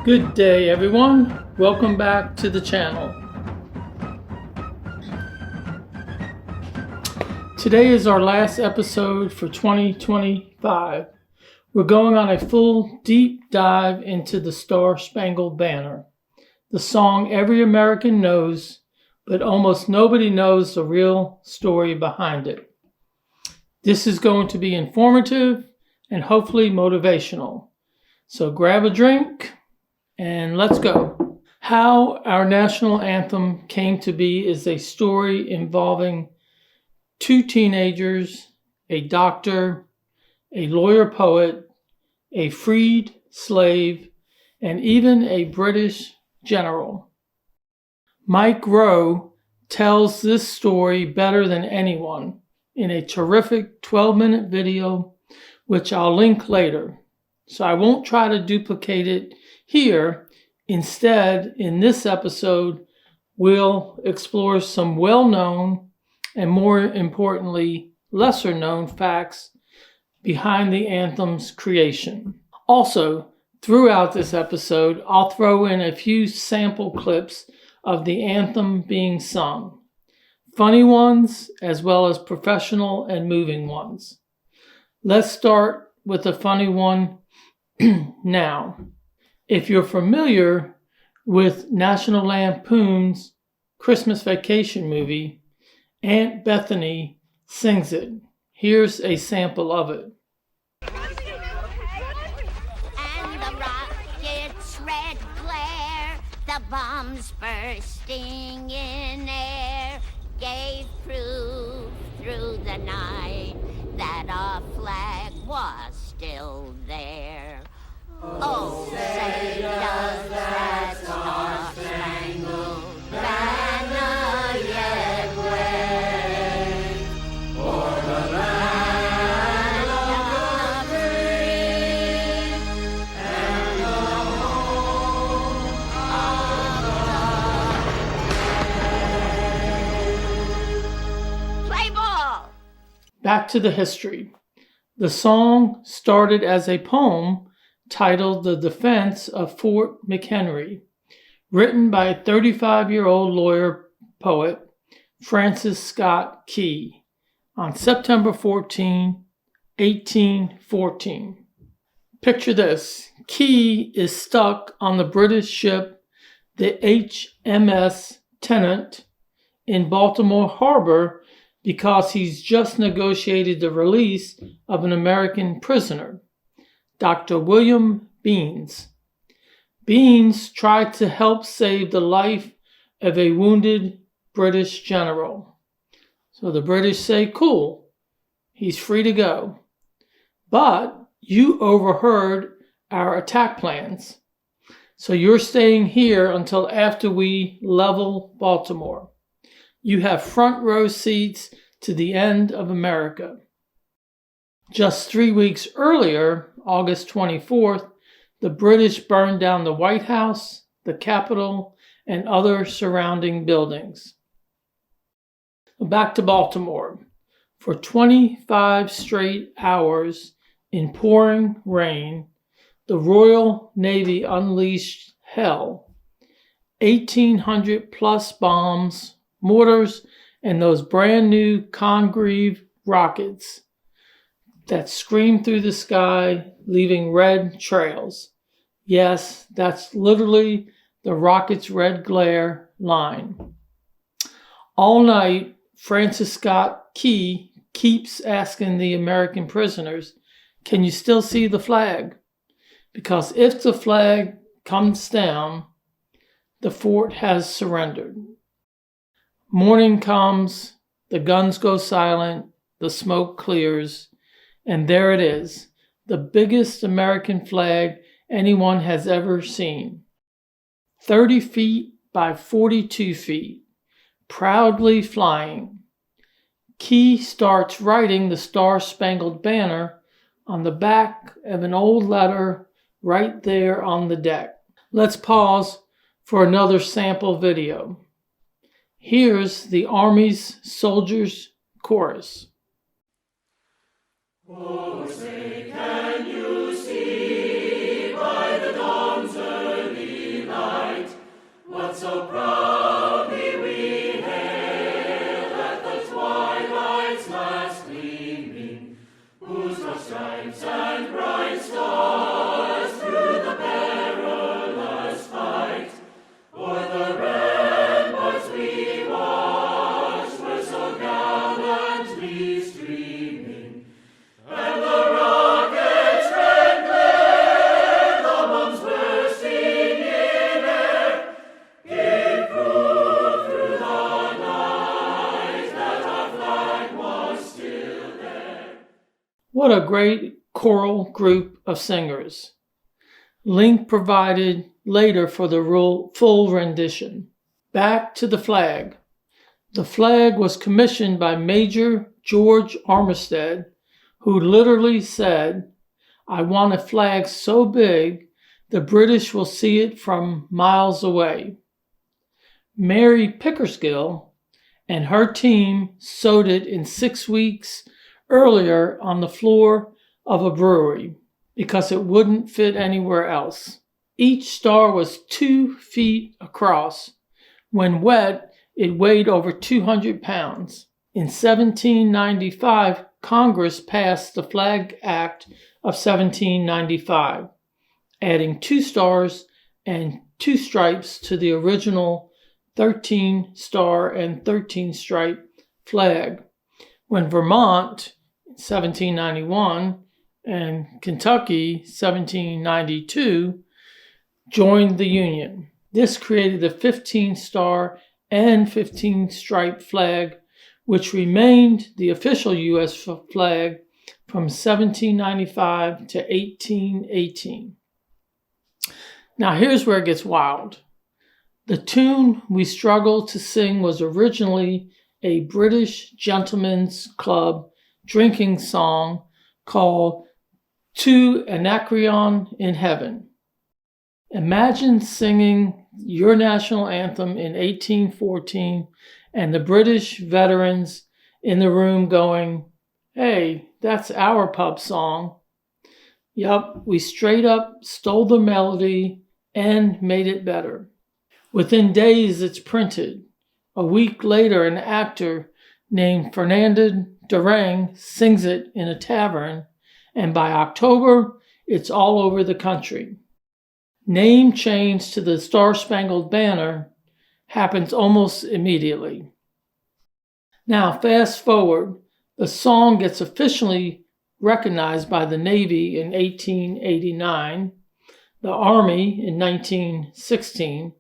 Good day, everyone. Welcome back to the channel. Today is our last episode for 2025. We're going on a full deep dive into the Star-Spangled Banner, the song every American knows, but almost nobody knows the real story behind it. This is going to be informative and hopefully motivational. So grab a drink and let's go. How our national anthem came to be is a story involving two teenagers, a doctor, a lawyer poet, a freed slave, and even a British general. Mike Rowe tells this story better than anyone in a terrific 12-minute video, which I'll link later. So I won't try to duplicate it here. Instead, in this episode, we'll explore some well-known and, more importantly, lesser-known facts behind the anthem's creation. Also, throughout this episode, I'll throw in a few sample clips of the anthem being sung. Funny ones, as well as professional and moving ones. Let's start with a funny one now. If you're familiar with National Lampoon's Christmas Vacation movie, Aunt Bethany sings it. Here's a sample of it. And the rocket's red glare, the bombs bursting in air, gave proof through the night that our flag was still there. Oh, say does that star-spangled banner yet wave o'er the land of the free and the home of the brave? Play ball! Back to the history. The song started as a poem titled The Defense of Fort McHenry, written by 35-year-old lawyer poet Francis Scott Key on September 14, 1814. Picture this. Key is stuck on the British ship the HMS Tennant in Baltimore Harbor because he's just negotiated the release of an American prisoner, Dr. William Beans. Beans tried to help save the life of a wounded British general. So the British say, cool, he's free to go. But you overheard our attack plans. So you're staying here until after we level Baltimore. You have front row seats to the end of America. Just 3 weeks earlier, August 24th, the British burned down the White House, the Capitol, and other surrounding buildings. Back to Baltimore. For 25 straight hours in pouring rain, the Royal Navy unleashed hell. 1,800 plus bombs, mortars, and those brand new Congreve rockets that screamed through the sky, leaving red trails. Yes, that's literally the rocket's red glare line. All night, Francis Scott Key keeps asking the American prisoners, can you still see the flag? Because if the flag comes down, the fort has surrendered. Morning comes, the guns go silent, the smoke clears, and there it is, the biggest American flag anyone has ever seen. 30 feet by 42 feet, proudly flying. Key starts writing the Star-Spangled Banner on the back of an old letter right there on the deck. Let's pause for another sample video. Here's the Army's Soldiers Chorus. Oh, say, can you see by the dawn's early so proudly we hail at the twilight's last gleaming, whose broad stripes and bright stars through the perilous fight, o'er the ramparts we watched were so gallantly streaming, and the rockets red glare, the bombs bursting in air, gave proof through the night that our flag was still there. What a great choral group of singers. Link provided later for the full rendition. Back to the flag. The flag was commissioned by Major George Armistead, who literally said, "I want a flag so big the British will see it from miles away." Mary Pickersgill and her team sewed it in 6 weeks earlier on the floor of a brewery because it wouldn't fit anywhere else. Each star was 2 feet across. When wet, it weighed over 200 pounds. In 1795, Congress passed the Flag Act of 1795, adding 2 stars and 2 stripes to the original 13-star and 13-stripe flag. When Vermont, 1791, and Kentucky, 1792, joined the Union. This created the 15-star and 15-stripe flag, which remained the official U.S. flag from 1795 to 1818. Now here's where it gets wild. The tune we struggled to sing was originally a British gentleman's club drinking song called "To Anacreon in Heaven." Imagine singing your national anthem in 1814 and the British veterans in the room going, "Hey, that's our pub song." Yup, we straight up stole the melody and made it better. Within days, it's printed. A week later, an actor named Fernando Durang sings it in a tavern, and by October, it's all over the country. Name change to the Star-Spangled Banner happens almost immediately. Now, fast forward, the song gets officially recognized by the Navy in 1889, the Army in 1916.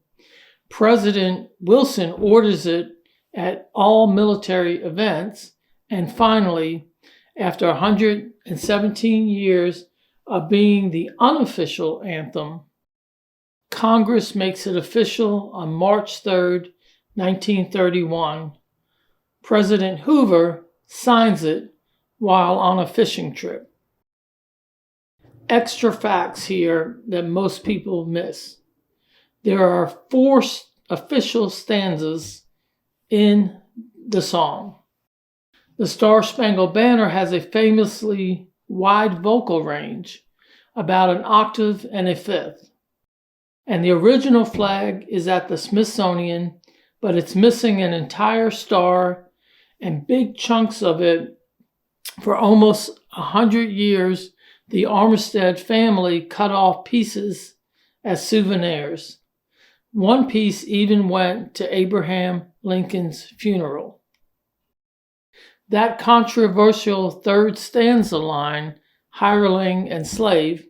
President Wilson orders it at all military events, and finally, after 117 years of being the unofficial anthem, Congress makes it official on March 3rd, 1931. President Hoover signs it while on a fishing trip. Extra facts here that most people miss. There are 4 official stanzas in the song. The Star-Spangled Banner has a famously wide vocal range, about an octave and a fifth. And the original flag is at the Smithsonian, but it's missing an entire star and big chunks of it. For almost 100 years, the Armistead family cut off pieces as souvenirs. One piece even went to Abraham Lincoln's funeral. That controversial third stanza line, hireling and slave,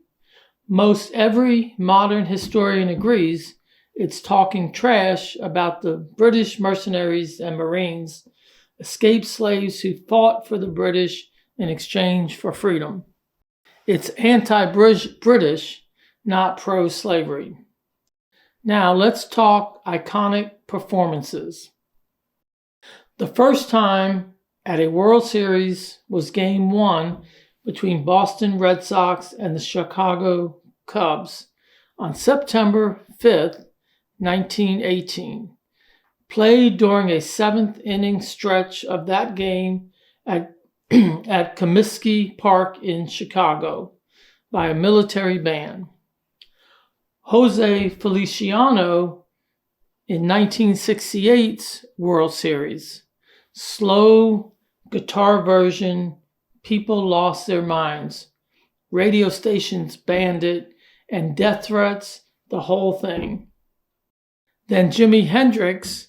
most every modern historian agrees it's talking trash about the British mercenaries and Marines, escaped slaves who fought for the British in exchange for freedom. It's anti-British, not pro-slavery. Now let's talk iconic performances. The first time at a World Series was Game 1 between Boston Red Sox and the Chicago Cubs on September 5th, 1918. Played during a 7th-inning stretch of that game at Comiskey Park in Chicago by a military band. Jose Feliciano in 1968's World Series. Slow guitar version, people lost their minds. Radio stations banned it, and death threats, the whole thing. Then Jimi Hendrix,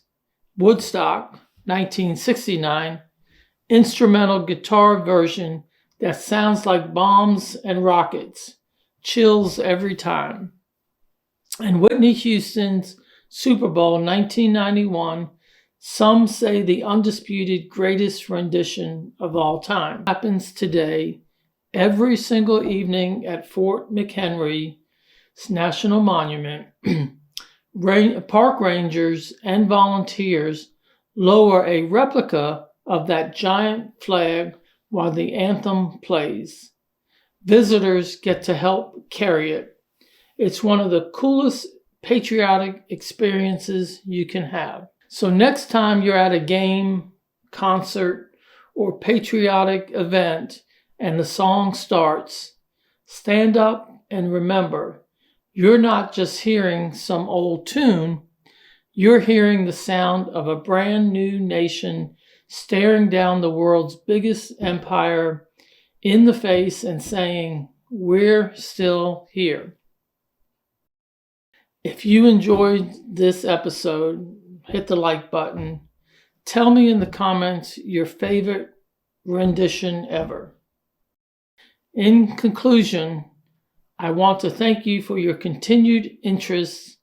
Woodstock, 1969, instrumental guitar version that sounds like bombs and rockets. Chills every time. And Whitney Houston's Super Bowl 1991, some say the undisputed greatest rendition of all time. Happens today, every single evening at Fort McHenry's National Monument. Park rangers and volunteers lower a replica of that giant flag while the anthem plays. Visitors get to help carry it. It's one of the coolest patriotic experiences you can have. So next time you're at a game, concert, or patriotic event and the song starts, stand up and remember, you're not just hearing some old tune, you're hearing the sound of a brand new nation staring down the world's biggest empire in the face and saying, we're still here. If you enjoyed this episode, hit the like button. Tell me in the comments your favorite rendition ever. In conclusion, I want to thank you for your continued interest.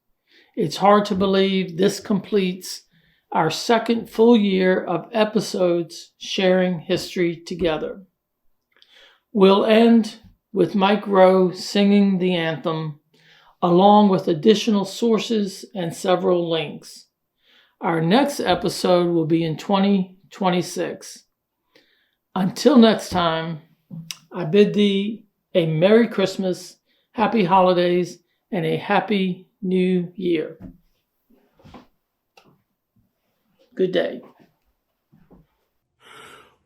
It's hard to believe this completes our second full year of episodes sharing history together. We'll end with Mike Rowe singing the anthem, along with additional sources and several links. Our next episode will be in 2026. Until next time, I bid thee a Merry Christmas, Happy Holidays, and a Happy New Year. Good day.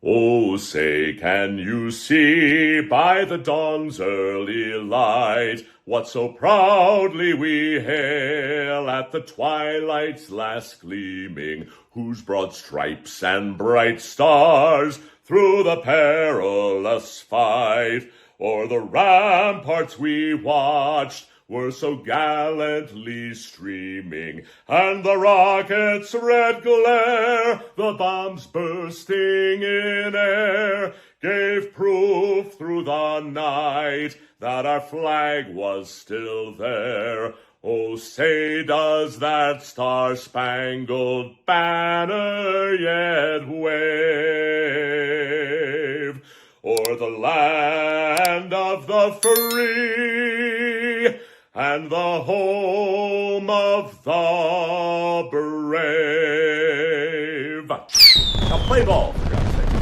Oh, say, can you see by the dawn's early light what so proudly we hail at the twilight's last gleaming, whose broad stripes and bright stars through the perilous fight o'er the ramparts we watched were so gallantly streaming, and the rockets' red glare, the bombs bursting in air, gave proof through the night that our flag was still there. Oh, say, does that star-spangled banner yet wave o'er the land of the free and the home of the brave? Now play ball.